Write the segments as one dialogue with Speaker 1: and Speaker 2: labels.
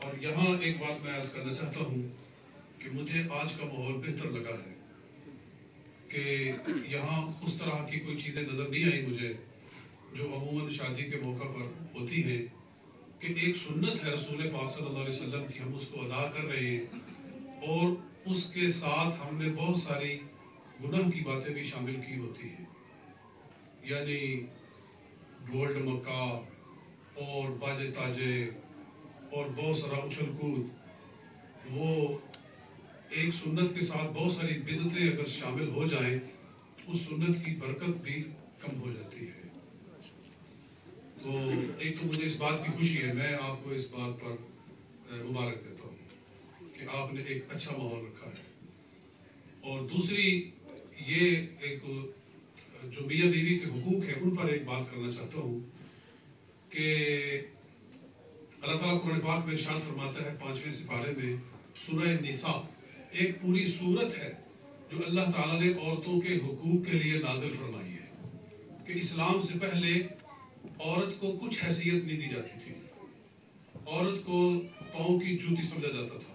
Speaker 1: اور یہاں ایک بات میں عرض کرنا چاہتا ہوں کہ مجھے آج کا ماحول بہتر لگا ہے کہ یہاں اس طرح کی کوئی چیزیں نظر نہیں آئی مجھے جو عموماً شادی کے موقع پر ہوتی ہیں، کہ ایک سنت ہے رسول پاک صلی اللہ علیہ وسلم کی، ہم اس کو ادا کر رہے ہیں اور اس کے ساتھ ہم نے بہت ساری گناہ کی باتیں بھی شامل کی ہوتی ہیں، یعنی ڈھول ڈمکا اور باجے تاجے اور بہت سارا اچھل کود، وہ ایک سنت کے ساتھ بہت ساری بدعتیں اگر شامل ہو جائیں اس سنت کی برکت بھی کم ہو جاتی ہے۔ تو ایک تو مجھے اس بات کی خوشی ہے، میں آپ کو اس بات پر مبارک دیتا ہوں کہ آپ نے ایک اچھا ماحول رکھا ہے۔ اور دوسری یہ ایک جو میاں بیوی کے حقوق ہیں ان پر ایک بات کرنا چاہتا ہوں کہ اللہ تعالیٰ قرآن پاک میں ارشاد فرماتا ہے 5ویں سپارے میں سورہ نساء، ایک پوری سورت ہے جو اللہ تعالیٰ نے عورتوں کے حقوق کے لیے نازل فرمائی ہے کہ اسلام سے پہلے عورت کو کچھ حیثیت نہیں دی جاتی تھی، عورت کو پاؤں کی جوتی سمجھا جاتا تھا،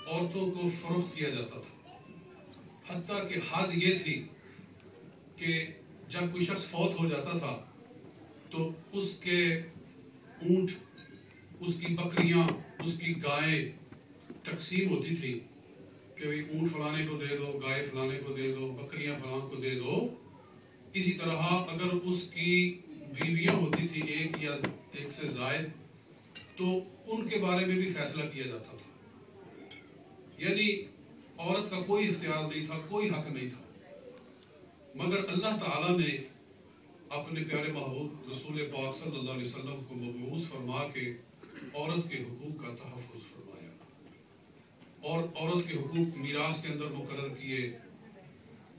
Speaker 1: عورتوں کو فروخت کیا جاتا تھا، حتیٰ کہ حد یہ تھی کہ جب کوئی شخص فوت ہو جاتا تھا تو اس کے اونٹ، اس کی بکریاں، اس کی گائیں تقسیم ہوتی تھی کہ بھئی اونٹ فلانے کو دے دو، گائے فلانے کو دے دو، بکریاں فلاں کو دے دو۔ اسی طرح اگر اس کی بیویاں ہوتی تھی ایک یا ایک سے زائد تو ان کے بارے میں بھی فیصلہ کیا جاتا تھا، یعنی عورت کا کوئی اختیار نہیں تھا، کوئی حق نہیں تھا۔ مگر اللہ تعالیٰ نے اپنے پیارے محبوب رسول پاک صلی اللہ علیہ وسلم کو مبعوث فرما کے عورت کے حقوق کا تحفظ فرمایا اور عورت کے حقوق میراث کے اندر مقرر کیے۔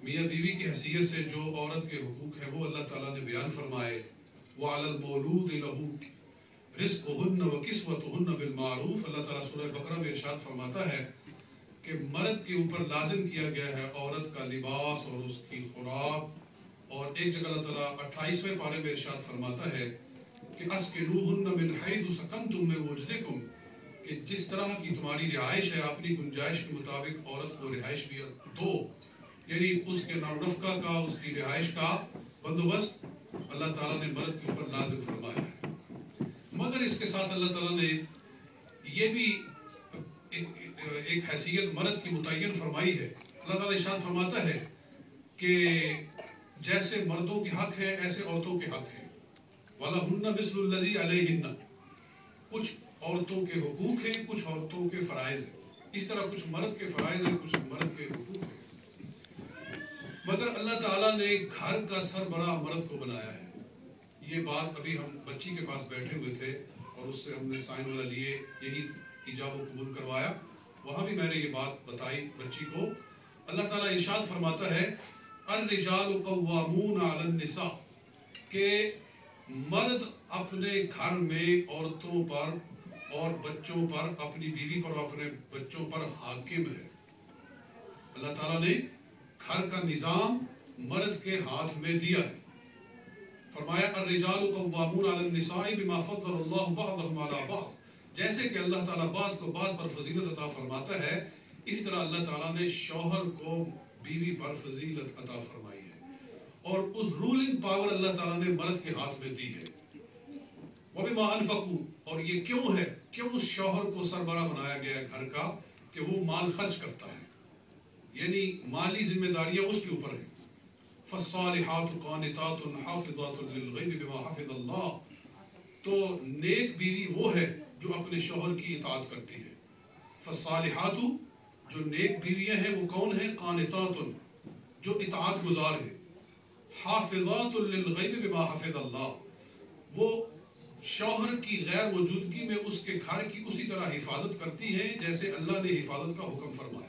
Speaker 1: میاں بیوی کی حیثیت سے جو عورت کے حقوق ہیں وہ اللہ تعالیٰ نے بیان فرمائے۔ وَعَلَى الْمَوْلُودِ لَهُ رِزْقُهُنَّ وَكِسْوَتُهُنَّ بِالْمَعْرُوفِ، اللہ تعالیٰ سورہ بقرہ میں ارشاد فرماتا ہے کہ مرد کے اوپر لازم کیا گیا ہے عورت کا لباس اور اس کی خوراک، اور ایک جگہ اللہ تعالیٰ 28ویں پارے میں ارشاد فرماتا ہے کہ أَسْكِنُوهُنَّ مِنْ حَيْثُ سَكَنْتُم مِّن وُجْدِكُمْ، کہ جس طرح کی تمہاری رہائش ہے اپنی گنجائش کے مطابق عورت کو رہائش بھی دو، یعنی اس کے نقل و نفقہ کا، اس کی رہائش کا بندوبست اللہ تعالیٰ نے مرد کے اوپر لازم فرمایا ہے۔ مگر اس کے ساتھ اللہ تعالیٰ نے یہ بھی ایک حیثیت مرد کی متعین فرمائی ہے۔ اللہ تعالیٰ ارشاد فرماتا ہے کہ جیسے مردوں کے حق ہے ایسے عورتوں کے حق ہیں۔ وَلَهُنَّ مِثْلُ الَّذِي عَلَيْهِنَّ، کچھ عورتوں کے حقوق ہیں، کچھ عورتوں کے فرائض ہیں، اس طرح کچھ مرد کے فرائض ہیں، کچھ مرد کے حقوق ہیں۔ مگر اللہ تعالیٰ نے گھر کا سربراہ مرد کو بنایا ہے۔ یہ بات ابھی ہم بچی کے پاس بیٹھے ہوئے تھے اور اس سے ہم نے سائن والا لیے، یہی ایجاب و قبول کروایا، وہاں بھی میں نے یہ بات بتائی بچی کو۔ اللہ تعالیٰ ارشاد فرماتا ہے الرجال قوامون علی النساء، کہ مرد اپنے گھر میں عورتوں پر اور بچوں پر، اپنی بیوی پر اور اپنے بچوں پر حاکم ہے۔ اللہ تعالیٰ نے گھر کا نظام مرد کے ہاتھ میں دیا ہے۔ فرمایا الرجال قوامون علی النساء بما فضل اللہ بعضهم علی بعض، جیسے کہ اللہ تعالیٰ بعض کو بعض پر فضیلت عطا فرماتا ہے، اس طرح اللہ تعالیٰ نے شوہر کو بیوی پر فضیلت عطا فرمائی ہے، اور اس رولنگ پاور اللہ تعالیٰ نے مرد کے ہاتھ میں دی ہے۔ وَبِمَا أَنفَقُوا، اور یہ کیوں ہے، کیوں اس شوہر کو سربراہ بنایا گیا ہے گھر کا، کہ وہ مال خرچ کرتا ہے، یعنی مالی ذمہ داریاں اس کے اوپر ہیں۔ فَالصَّالِحَاتُ قَانِتَاتٌ حَافِظَاتٌ لِلْغَيْبِ بِمَا حَفِظَ اللَّهُ، تو نیک بیوی وہ ہے جو اپنے شوہر کی اطاعت کرتی ہے۔ فَالصَّالِحَاتُ، جو نیک بیویاں ہیں وہ کون ہیں؟ قانتاتٌ، جو اطاعت گزار ہیں۔ حافظات للغیب بما حفظ اللہ، وہ شوہر کی غیر موجودگی میں اس کے گھر کی اسی طرح حفاظت کرتی ہیں جیسے اللہ نے حفاظت کا حکم فرمایا ہے۔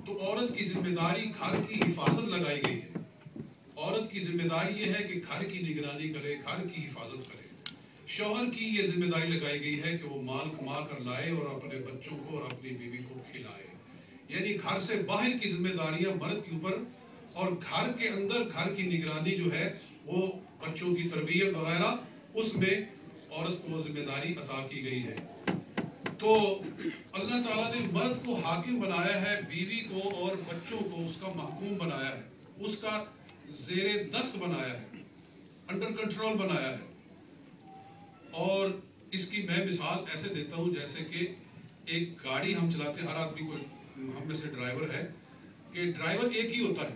Speaker 1: تو عورت کی ذمہ داری گھر کی حفاظت لگائی گئی ہے۔ عورت کی ذمہ داری یہ ہے کہ گھر کی نگرانی کرے، گھر کی حفاظت کرے۔ شوہر کی یہ ذمہ داری لگائی گئی ہے کہ وہ مال کما کر لائے اور اپنے بچوں کو اور اپنی بیوی کو کھلائے، یعنی گھر سے باہر کی ذمہ داریاں مرد کے اوپر، اور گھر کے اندر گھر کی نگرانی جو ہے وہ بچوں کی تربیت وغیرہ، اس میں عورت کو ذمہ داری عطا کی گئی ہے۔ تو اللہ تعالیٰ نے مرد کو حاکم بنایا ہے، بیوی کو اور بچوں کو اس کا محکوم بنایا ہے، اس کا زیر دست بنایا ہے، انڈر کنٹرول بنایا ہے۔ اور اس کی میں مثال ایسے دیتا ہوں جیسے کہ ایک گاڑی ہم چلاتے ہیں، ہر آدمی کو، ہم میں سے ڈرائیور ہے، کہ ڈرائیور ایک ہی ہوتا ہے،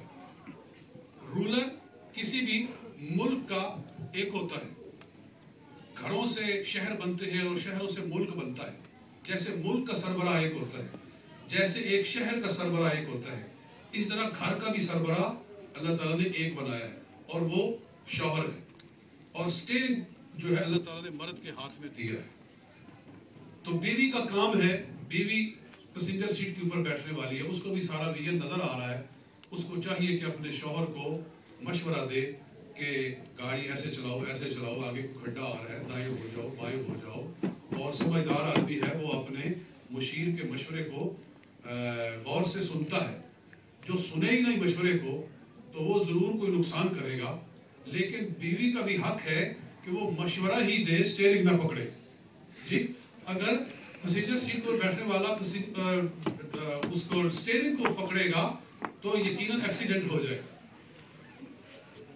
Speaker 1: رولر کسی بھی ملک کا ایک ہوتا ہے۔ گھروں سے شہر بنتے ہیں اور شہروں سے ملک بنتا ہے، جیسے ملک کا سربراہ ایک ہوتا ہے، جیسے ایک شہر کا سربراہ ایک ہوتا ہے، اس طرح گھر کا بھی سربراہ اللہ تعالیٰ نے ایک بنایا ہے، اور وہ شوہر ہے۔ اور سٹیئرنگ جو ہے اللہ تعالیٰ نے مرد کے ہاتھ میں دیا ہے۔ تو بیوی کا کام ہے، بیوی پیسنجر سیٹ کے اوپر بیٹھنے والی ہے، اس کو بھی سارا ویژن نظر آ رہا ہے، اس کو چاہیے کہ اپنے شوہر کو مشورہ دے کہ گاڑی ایسے چلاؤ، آگے کو کھڈا آ رہا ہے، دائیں ہو جاؤ، بائیں ہو جاؤ۔ اور سمجھدار آدمی ہے، وہ اپنے مشیر کے مشورے کو غور سے سنتا ہے۔ جو سنے ہی نہیں مشورے کو تو وہ ضرور کوئی نقصان کرے گا، لیکن بیوی کا بھی حق ہے کہ وہ مشورہ ہی دے، سٹیئرنگ نہ پکڑے۔ جی، اگر پیسنجر سیٹ پر بیٹھنے والا اس کو سٹیئرنگ کو پکڑے گا تو یقیناً ایکسیڈنٹ ہو جائے گا۔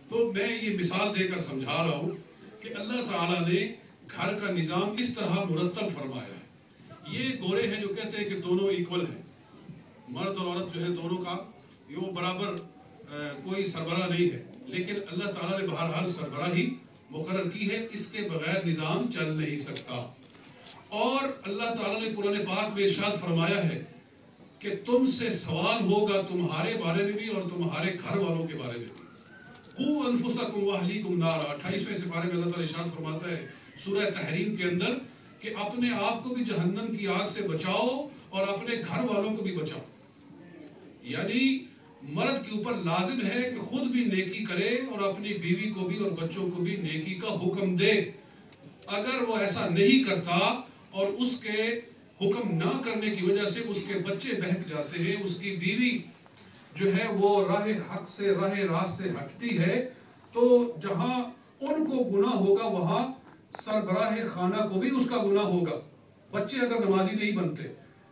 Speaker 1: تو میں یہ مثال دے کر سمجھا رہا ہوں کہ اللہ تعالیٰ نے گھر کا نظام کس طرح مرتب فرمایا ہے۔ یہ گورے ہیں جو کہتے ہیں کہ دونوں ایکول ہیں، مرد اور عورت جو ہے دونوں کا یہ برابر کوئی سربراہ نہیں ہے، لیکن اللہ تعالیٰ نے بہرحال سربراہی مقرر کی ہے، اس کے بغیر نظام چل نہیں سکتا۔ اور اللہ تعالیٰ نے قرآن پاک میں ارشاد فرمایا ہے کہ تم سے سوال ہوگا تمہارے بارے میں بھی اور تمہارے گھر والوں کے بارے میں بھی۔ قُوا أَنفُسَكُمْ وَأَهْلِيكُمْ نَارًا، 28ویں سپارے میں اللہ تعالیٰ ارشاد فرماتا ہے سورہ تحریم کے اندر کہ اپنے آپ کو بھی جہنم کی آگ سے بچاؤ اور اپنے گھر والوں کو بھی بچاؤ۔ یعنی مرد کے اوپر لازم ہے کہ خود بھی نیکی کرے اور اپنی بیوی کو بھی اور بچوں کو بھی نیکی کا حکم دے۔ اگر وہ ایسا نہیں کرتا اور اس کے حکم نہ کرنے کی وجہ سے اس کے بچے بہک جاتے ہیں، اس کی بیوی جو ہے وہ راہ حق سے، راہ راست سے ہٹتی ہے، تو جہاں ان کو گناہ ہوگا وہاں سربراہ خانہ کو بھی اس کا گناہ ہوگا۔ بچے اگر نمازی نہیں بنتے،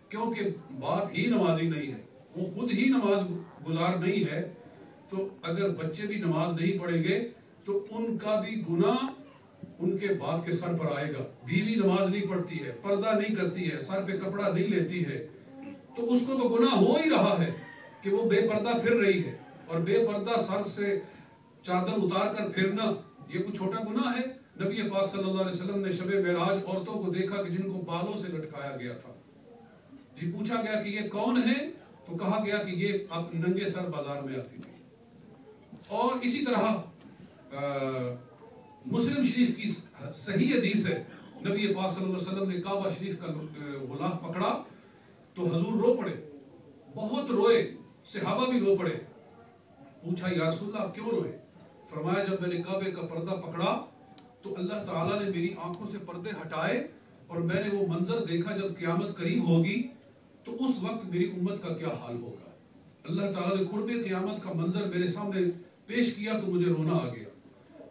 Speaker 1: کیونکہ باپ ہی نمازی نہیں ہے، وہ خود ہی نماز گزار نہیں ہے، تو اگر بچے بھی نماز نہیں پڑھیں گے تو ان کا بھی گناہ ان کے باپ کے سر پر آئے گا۔ بیوی نماز نہیں پڑھتی ہے، پردہ نہیں کرتی ہے، سر پہ کپڑا نہیں لیتی ہے، تو اس کو تو گناہ ہو ہی رہا ہے کہ وہ بے پردہ پھر رہی ہے، اور بے پردہ سر سے چادر اتار کر پھرنا یہ کوئی چھوٹا گناہ ہے۔ نبی پاک صلی اللہ علیہ وسلم نے شب معراج عورتوں کو دیکھا کہ جن کو بالوں سے لٹکایا گیا تھا۔ جی پوچھا گیا کہ یہ کون ہے، تو کہا گیا کہ یہ اب ننگے سر بازار میں آتی تھی۔ اور اسی طرح مسلم شریف کی صحیح حدیث ہے، نبی پاک صلی اللہ علیہ وسلم نے کعبہ شریف کا غلاف پکڑا تو حضور رو پڑے، بہت روئے، صحابہ بھی رو پڑے۔ پوچھا یا رسول اللہ آپ کیوں روئے؟ فرمایا جب میں نے کعبے کا پردہ پکڑا تو اللہ تعالیٰ نے میری آنکھوں سے پردے ہٹائے اور میں نے وہ منظر دیکھا جب قیامت قریب ہوگی تو اس وقت میری امت کا کیا حال ہوگا۔ اللہ تعالیٰ نے قرب قیامت کا منظر میرے سامنے پیش کیا تو مجھے رونا آ گیا۔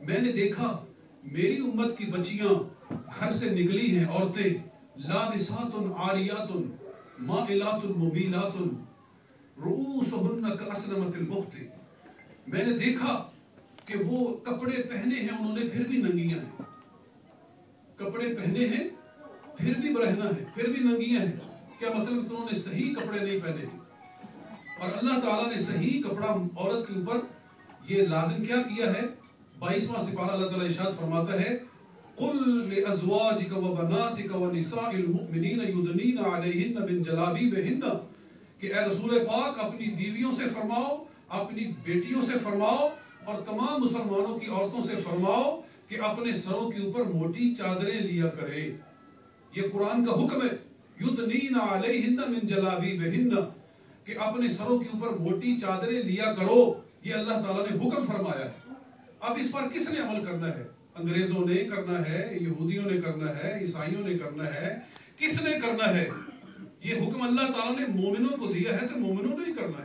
Speaker 1: میں نے دیکھا میری امت کی بچیاں گھر سے نکلی ہیں، عورتیں لابسات عاریات مائلات ممیلات رؤوسہن کاسنمۃ البخت۔ میں نے دیکھا کہ وہ کپڑے پہنے ہیں، انہوں نے پھر بھی ننگیاں ہیں، کپڑے پہنے ہیں پھر بھی برہنہ ہیں، پھر بھی ننگیاں ہیں۔ کیا مطلب کہ انہوں نے صحیح کپڑے نہیں پہنے ہیں، اور اللہ تعالیٰ نے صحیح کپڑا عورت کے اوپر یہ لازم کیا کیا ہے۔ 22واں سپارہ اللہ تعالیٰ ارشاد فرماتا ہے قُلْ لِأَزْوَاجِكَ وَبَنَاتِكَ وَنِسَاءِ الْمُؤْمِنِينَ يُدْنِينَ عَلَيْهِنَّ مِنْ جَلَابِيبِهِنَّ کہ اے رسول پاک اپنی بیویوں سے فرماؤ، اپنی بیٹیوں سے فرماؤ اور تمام مسلمانوں کی عورتوں سے فرماؤ کہ اپنے سروں کے اوپر موٹی چادریں لیا کرے۔ یہ قرآن کا حکم ہے، یُدْنِينَ عَلَيْهِنَّ مِنْ جَلَابِيبِهِنَّ کہ اپنے سروں کے اوپر موٹی چادریں لیا کرو۔ یہ اللہ تعالیٰ نے حکم فرمایا ہے۔ اب اس پر کس نے عمل کرنا ہے؟ انگریزوں نے کرنا ہے، یہودیوں نے کرنا ہے، عیسائیوں نے کرنا ہے، کس نے کرنا ہے؟ یہ حکم اللہ تعالیٰ نے مومنوں کو دیا ہے تو مومنوں نے ہی کرنا ہے۔